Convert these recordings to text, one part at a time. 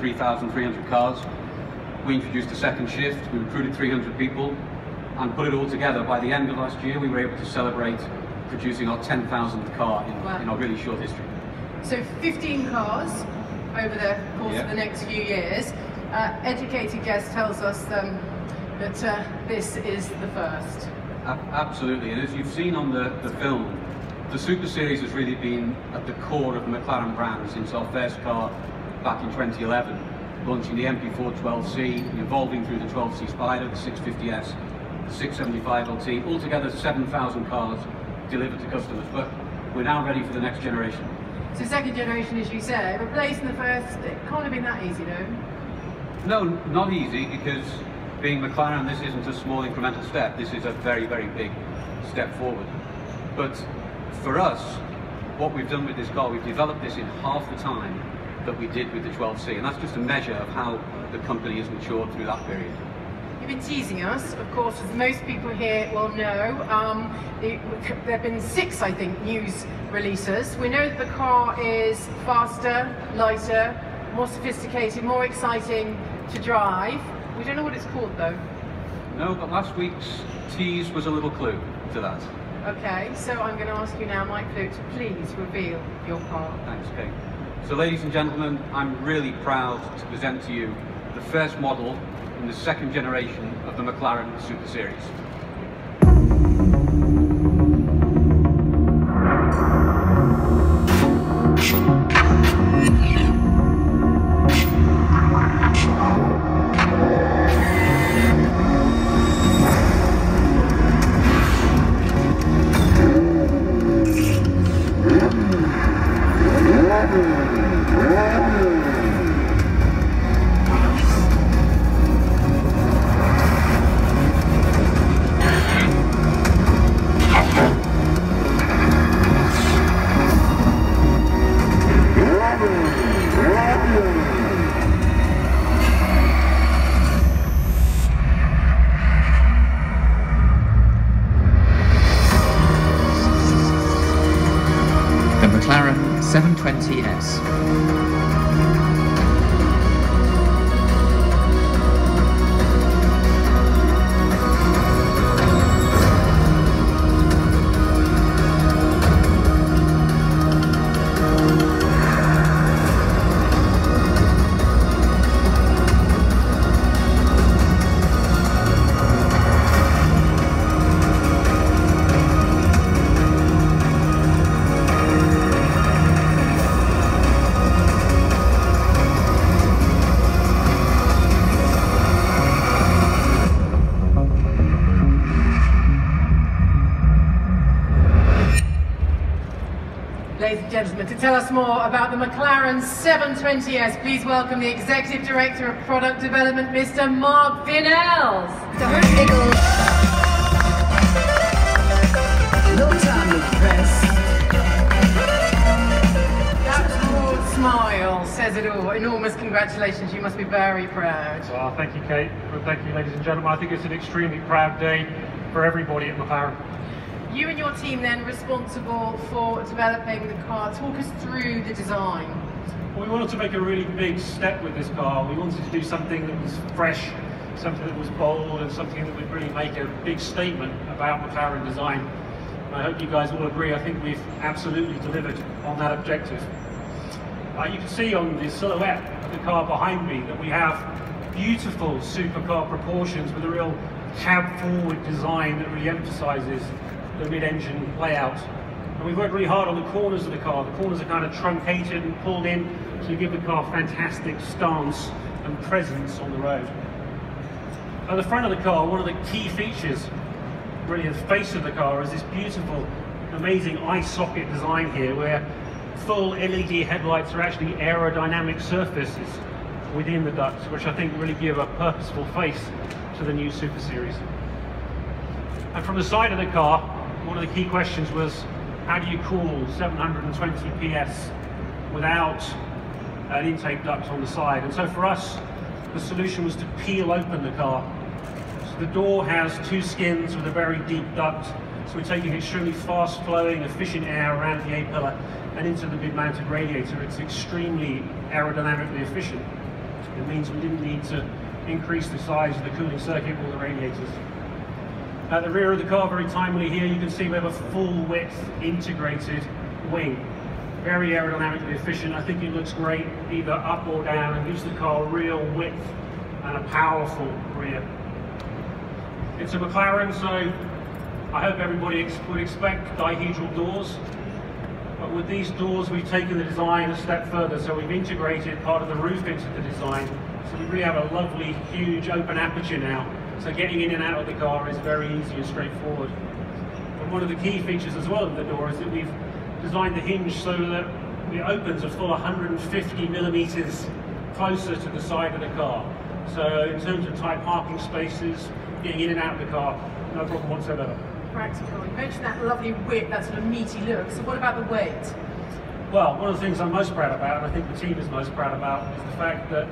3,300 cars. We introduced a second shift, we recruited 300 people, and put it all together. By the end of last year, we were able to celebrate producing our 10,000th car in our really short history. So 15 cars over the course of the next few years. Educated guest tells us that this is the first. Absolutely, and as you've seen on the film, the Super Series has really been at the core of the McLaren brand since our first car back in 2011, launching the MP4 12C, evolving through the 12C Spider, the 650S, the 675 LT, altogether 7,000 cars delivered to customers, but we're now ready for the next generation. So second generation, as you say, replacing the first, it can't have been that easy, no? No, not easy, because being McLaren, this isn't a small incremental step, this is a very, very big step forward. But for us, what we've done with this car, we've developed this in half the time that we did with the 12C, and that's just a measure of how the company has matured through that period. You've been teasing us, of course, as most people here will know. There have been 6, I think, news releases. We know that the car is faster, lighter, more sophisticated, more exciting to drive. We don't know what it's called though. No, but last week's tease was a little clue to that. Okay, so I'm going to ask you now, Mike Flute, to please reveal your car. Thanks, Kate. So ladies and gentlemen, I'm really proud to present to you the first model in the second generation of the McLaren Super Series. The McLaren 720S. Ladies and gentlemen, to tell us more about the McLaren 720S, please welcome the Executive Director of Product Development, Mr. Mark Vinnells. That broad smile says it all. Enormous congratulations. You must be very proud. Well, thank you, Kate. Well, thank you, ladies and gentlemen. I think it's an extremely proud day for everybody at McLaren. You and your team then responsible for developing the car. Talk us through the design. Well, we wanted to make a really big step with this car. We wanted to do something that was fresh, something that was bold, and something that would really make a big statement about McLaren design. And I hope you guys all agree. I think we've absolutely delivered on that objective. You can see on the silhouette of the car behind me that we have beautiful supercar proportions with a real cab-forward design that really emphasises the mid-engine layout. And we've worked really hard on the corners of the car. The corners are kind of truncated and pulled in to give the car fantastic stance and presence on the road. At the front of the car, one of the key features, really the face of the car, is this beautiful, amazing eye socket design here, where full LED headlights are actually aerodynamic surfaces within the ducts, which I think really give a purposeful face to the new Super Series. And from the side of the car, one of the key questions was, how do you cool 720 PS without an intake duct on the side? And so for us, the solution was to peel open the car. So the door has 2 skins with a very deep duct, so we're taking extremely fast flowing, efficient air around the A-pillar and into the mid-mounted radiator. It's extremely aerodynamically efficient. It means we didn't need to increase the size of the cooling circuit or the radiators. At the rear of the car, very timely here, you can see we have a full width integrated wing. Very aerodynamically efficient. I think it looks great either up or down and gives the car real width and a powerful rear. It's a McLaren, so I hope everybody would expect dihedral doors. But with these doors, we've taken the design a step further. So we've integrated part of the roof into the design. So we really have a lovely, huge open aperture now. So getting in and out of the car is very easy and straightforward. And one of the key features as well of the door is that we've designed the hinge so that it opens a full 150 millimeters closer to the side of the car. So in terms of tight parking spaces, getting in and out of the car, no problem whatsoever. Practical. You mentioned that lovely width, that sort of meaty look. So what about the weight? Well, one of the things I'm most proud about, and I think the team is most proud about, is the fact that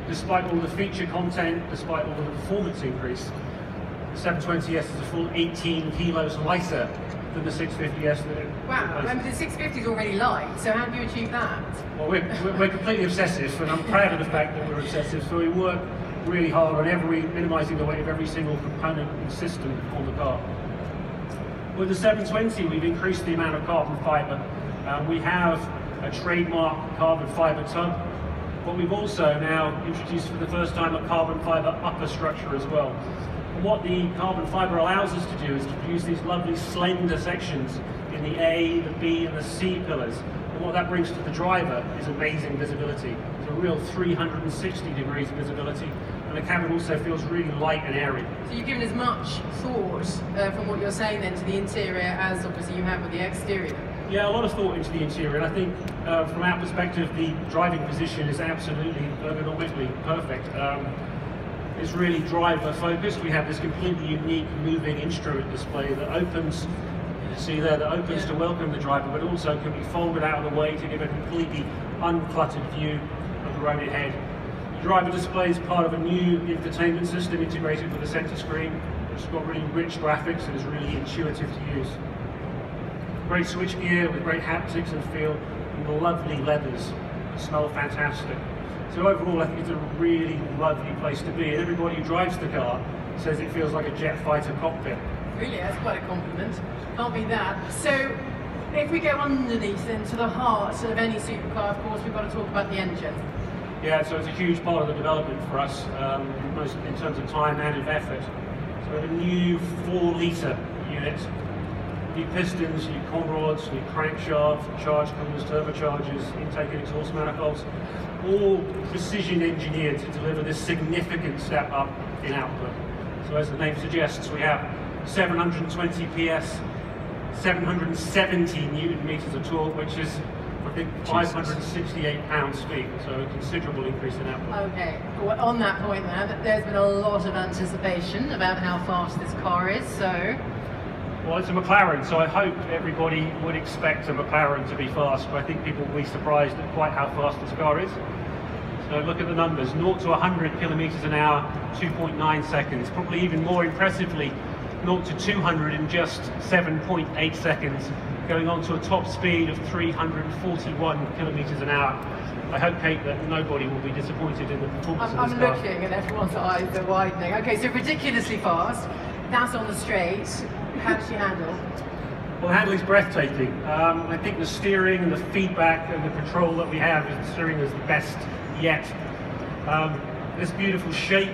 despite all the feature content, despite all the performance increase, the 720S is a full 18 kilos lighter than the 650S. Wow, remember the 650 is already light, so how do you achieve that? Well, we're completely obsessive, and I'm proud of the fact that we're obsessive, so we work really hard on minimising the weight of every single component and system on the car. With the 720, we've increased the amount of carbon fibre. We have a trademark carbon fibre tub, but we've also now introduced for the first time a carbon fibre upper structure as well. And what the carbon fibre allows us to do is to produce these lovely slender sections in the A, the B and the C pillars. And what that brings to the driver is amazing visibility. It's a real 360 degrees of visibility, and the cabin also feels really light and airy. So you've given as much thought from what you're saying then to the interior as obviously you have with the exterior. Yeah, a lot of thought into the interior, and I think from our perspective the driving position is absolutely ergonomically perfect. It's really driver focused. We have this completely unique moving instrument display that opens, you see there, that opens to welcome the driver, but also can be folded out of the way to give a completely uncluttered view of the road ahead. The driver display is part of a new infotainment system integrated with a centre screen, which has got really rich graphics and is really intuitive to use. Great switchgear with great haptics and feel, and the lovely leathers smell fantastic. So overall, I think it's a really lovely place to be, and everybody who drives the car says it feels like a jet fighter cockpit. Really, that's quite a compliment. Can't be that. So, if we go underneath into the heart of any supercar, of course, we've got to talk about the engine. Yeah, so it's a huge part of the development for us, in terms of time and of effort. So we have a new 4-litre unit. New pistons, new coil rods, new crankshaft, charge coolers, turbochargers, intake and exhaust manifolds, all precision engineered to deliver this significant step up in output. So as the name suggests, we have 720 PS, 770 Newton meters of torque, which is, I think, 568 pounds-feet, so a considerable increase in output. Okay, well, on that point there's been a lot of anticipation about how fast this car is, so... Well, it's a McLaren, so I hope everybody would expect a McLaren to be fast, but I think people will be surprised at quite how fast this car is. So look at the numbers, 0 to 100 kilometers an hour, 2.9 seconds. Probably even more impressively, 0 to 200 in just 7.8 seconds, going on to a top speed of 341 kilometers an hour. I hope, Kate, that nobody will be disappointed in the performance of this car. I'm looking and everyone's eyes are widening. Okay, so ridiculously fast, that's on the straight. How does she handle? Well, the handling's breathtaking. I think the steering and the feedback and the control that we have, the steering is the best yet. This beautiful shape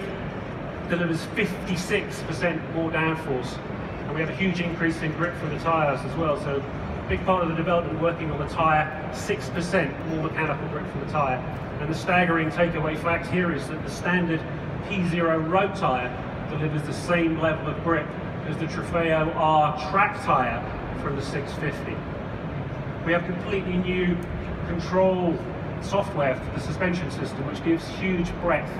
delivers 56% more downforce, and we have a huge increase in grip from the tyres as well. So a big part of the development working on the tyre, 6% more mechanical grip from the tyre. And the staggering takeaway fact here is that the standard P0 road tyre delivers the same level of grip as the Trofeo R track tyre from the 650. We have completely new control software for the suspension system, which gives huge breadth.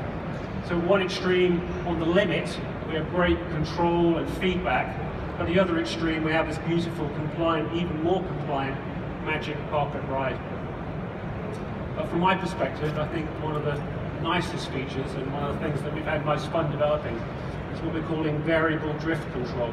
So one extreme, on the limit, we have great control and feedback. At the other extreme, we have this beautiful, compliant, even more compliant Magic Carpet ride. But from my perspective, I think one of the nicest features and one of the things that we've had most fun developing is what we're calling variable drift control,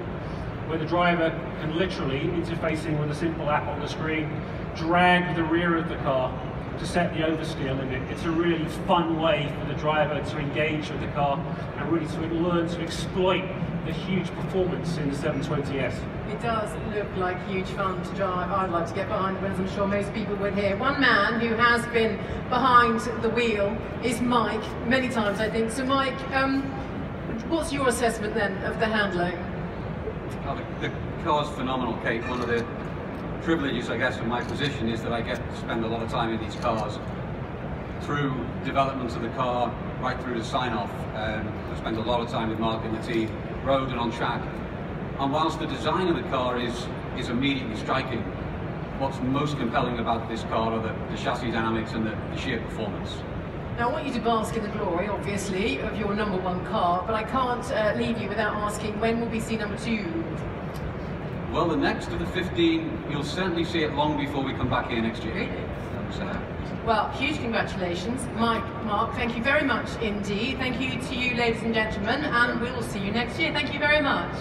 where the driver can literally, interfacing with a simple app on the screen, drag the rear of the car to set the oversteer limit. It's a really fun way for the driver to engage with the car and really to learn to exploit the huge performance in the 720S. It does look like huge fun to drive. I'd like to get behind it, as I'm sure most people would here. One man who has been behind the wheel is Mike, many times I think. So Mike, what's your assessment then of the handling? Oh, the car's phenomenal, Kate. One of the privileges, I guess, of my position is that I get to spend a lot of time in these cars. Through development of the car, right through to sign-off. I spend a lot of time with Mark and the team, road and on track. And whilst the design of the car is immediately striking, what's most compelling about this car are the chassis dynamics and the sheer performance. Now I want you to bask in the glory, obviously, of your #1 car, but I can't leave you without asking, when will we see #2? Well, the next of the 15, you'll certainly see it long before we come back here next year. Really? So, Well, huge congratulations, Mike, Mark, thank you very much indeed. Thank you to you, ladies and gentlemen, and we will see you next year. Thank you very much.